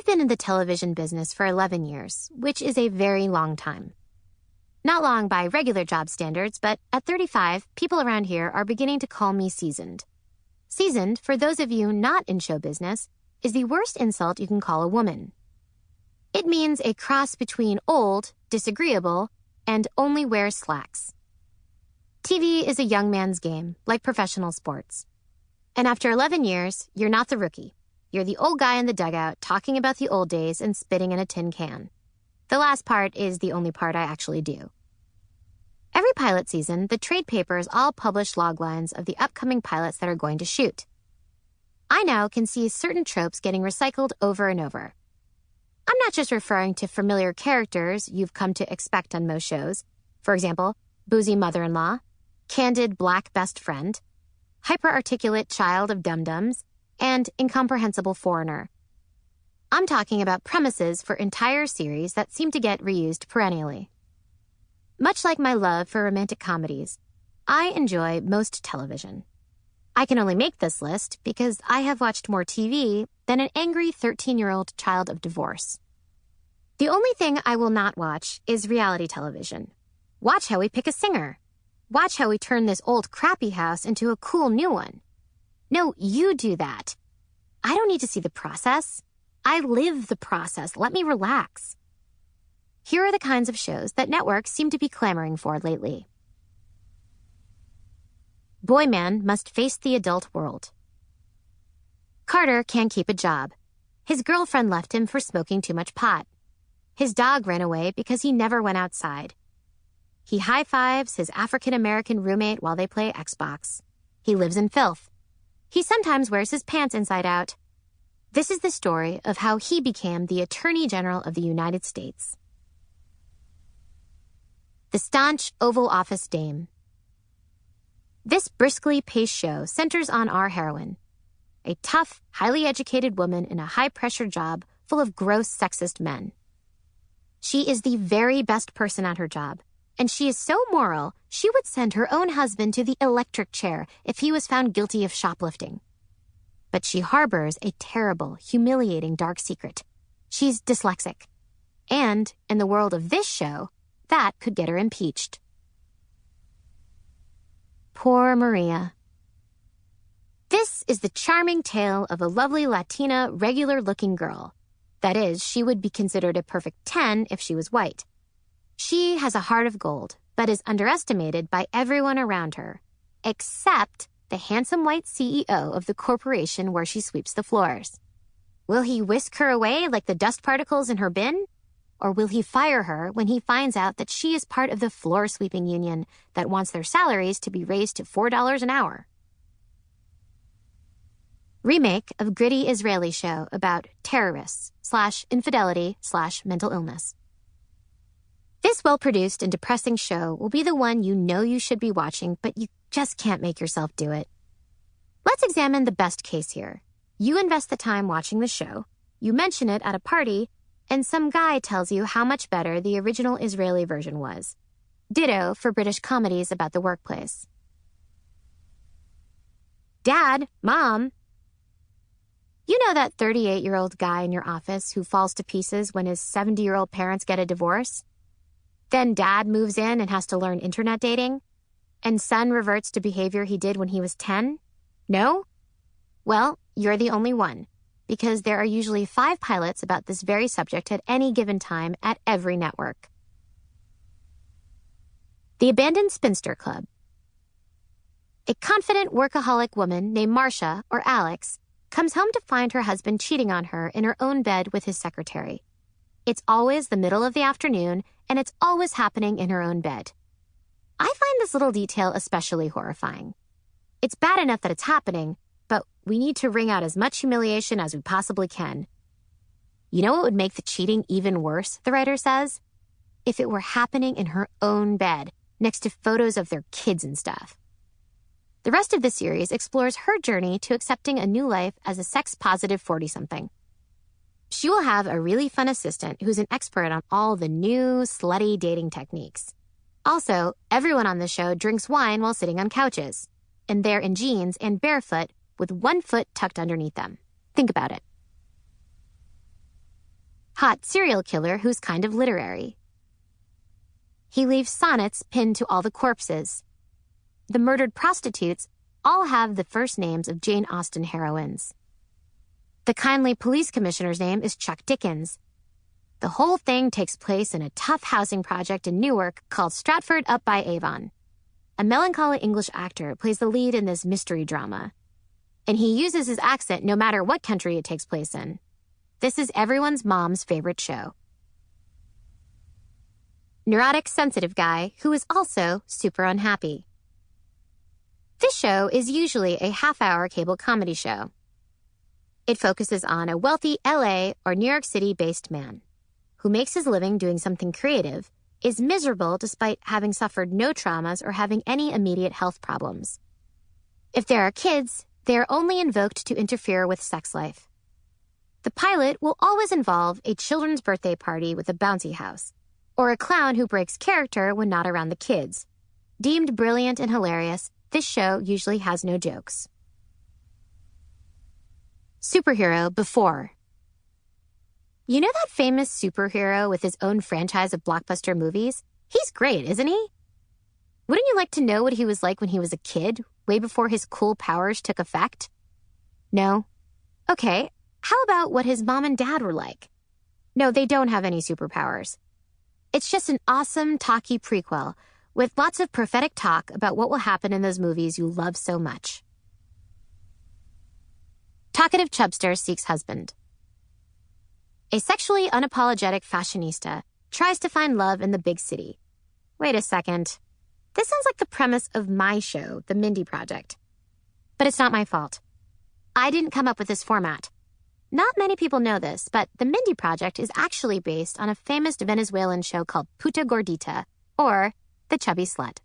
I've been in the television business for 11 years, which is a very long time. Not long by regular job standards, but at 35, people around here are beginning to call me seasoned. Seasoned, for those of you not in show business, is the worst insult you can call a woman. It means a cross between old, disagreeable, and only wears slacks. TV is a young man's game, like professional sports. And after 11 years, you're not the rookie. You're the old guy in the dugout talking about the old days and spitting in a tin can. The last part is the only part I actually do. Every pilot season, the trade papers all publish log lines of the upcoming pilots that are going to shoot. I now can see certain tropes getting recycled over and over. I'm not just referring to familiar characters you've come to expect on most shows. For example, boozy mother-in-law, candid black best friend, hyper-articulate child of dum-dums, and incomprehensible foreigner. I'm talking about premises for entire series that seem to get reused perennially. Much like my love for romantic comedies, I enjoy most television. I can only make this list because I have watched more TV than an angry 13-year-old child of divorce. The only thing I will not watch is reality television. Watch how we pick a singer. Watch how we turn this old crappy house into a cool new one. No, you do that. I don't need to see the process. I live the process. Let me relax. Here are the kinds of shows that networks seem to be clamoring for lately. Boy man must face the adult world. Carter can't keep a job. His girlfriend left him for smoking too much pot. His dog ran away because he never went outside. He high-fives his African-American roommate while they play Xbox. He lives in filth. He sometimes wears his pants inside out. This is the story of how he became the Attorney General of the United States. The staunch Oval Office dame. This briskly paced show centers on our heroine, a tough, highly educated woman in a high-pressure job full of gross sexist men. She is the very best person at her job, and she is so moral, she would send her own husband to the electric chair if he was found guilty of shoplifting. But she harbors a terrible, humiliating dark secret. She's dyslexic. And, in the world of this show, that could get her impeached. Poor Maria. This is the charming tale of a lovely Latina, regular-looking girl. That is, she would be considered a perfect 10 if she was white. She has a heart of gold, but is underestimated by everyone around her, except the handsome white CEO of the corporation where she sweeps the floors. Will he whisk her away like the dust particles in her bin? Or will he fire her when he finds out that she is part of the floor sweeping union that wants their salaries to be raised to $4 an hour? Remake of gritty Israeli show about terrorists / infidelity / mental illness. This well-produced and depressing show will be the one you know you should be watching, but you just can't make yourself do it. Let's examine the best case here. You invest the time watching the show, you mention it at a party, and some guy tells you how much better the original Israeli version was. Ditto for British comedies about the workplace. Dad, Mom. You know that 38-year-old guy in your office who falls to pieces when his 70-year-old parents get a divorce? Then Dad moves in and has to learn internet dating? And son reverts to behavior he did when he was 10? No? Well, you're the only one, because there are usually 5 pilots about this very subject at any given time at every network. The Abandoned Spinster Club. A confident workaholic woman named Marcia, or Alex, comes home to find her husband cheating on her in her own bed with his secretary. It's always the middle of the afternoon, and it's always happening in her own bed. I find this little detail especially horrifying. It's bad enough that it's happening, but we need to wring out as much humiliation as we possibly can. You know what would make the cheating even worse, the writer says? If it were happening in her own bed, next to photos of their kids and stuff. The rest of the series explores her journey to accepting a new life as a sex-positive 40-something. She will have a really fun assistant who's an expert on all the new, slutty dating techniques. Also, everyone on the show drinks wine while sitting on couches, and they're in jeans and barefoot with one foot tucked underneath them. Think about it. hot serial killer who's kind of literary. He leaves sonnets pinned to all the corpses. The murdered prostitutes all have the first names of Jane Austen heroines. The kindly police commissioner's name is Chuck Dickens. The whole thing takes place in a tough housing project in Newark called Stratford up by Avon. A melancholy English actor plays the lead in this mystery drama. And he uses his accent no matter what country it takes place in. This is everyone's mom's favorite show. Neurotic, sensitive guy who is also super unhappy. This show is usually a half-hour cable comedy show. It focuses on a wealthy LA or New York City-based man who makes his living doing something creative, is miserable despite having suffered no traumas or having any immediate health problems. If there are kids, they are only invoked to interfere with sex life. The pilot will always involve a children's birthday party with a bouncy house, or a clown who breaks character when not around the kids. Deemed brilliant and hilarious, this show usually has no jokes. Superhero before. You know that famous superhero with his own franchise of blockbuster movies? He's great, isn't he? Wouldn't you like to know what he was like when he was a kid, way before his cool powers took effect? No? Okay, how about what his mom and dad were like? No, they don't have any superpowers. It's just an awesome, talky prequel with lots of prophetic talk about what will happen in those movies you love so much. Talkative chubster seeks husband. A sexually unapologetic fashionista tries to find love in the big city. Wait a second. This sounds like the premise of my show, The Mindy Project. But it's not my fault. I didn't come up with this format. Not many people know this, but The Mindy Project is actually based on a famous Venezuelan show called Puta Gordita, or The Chubby Slut.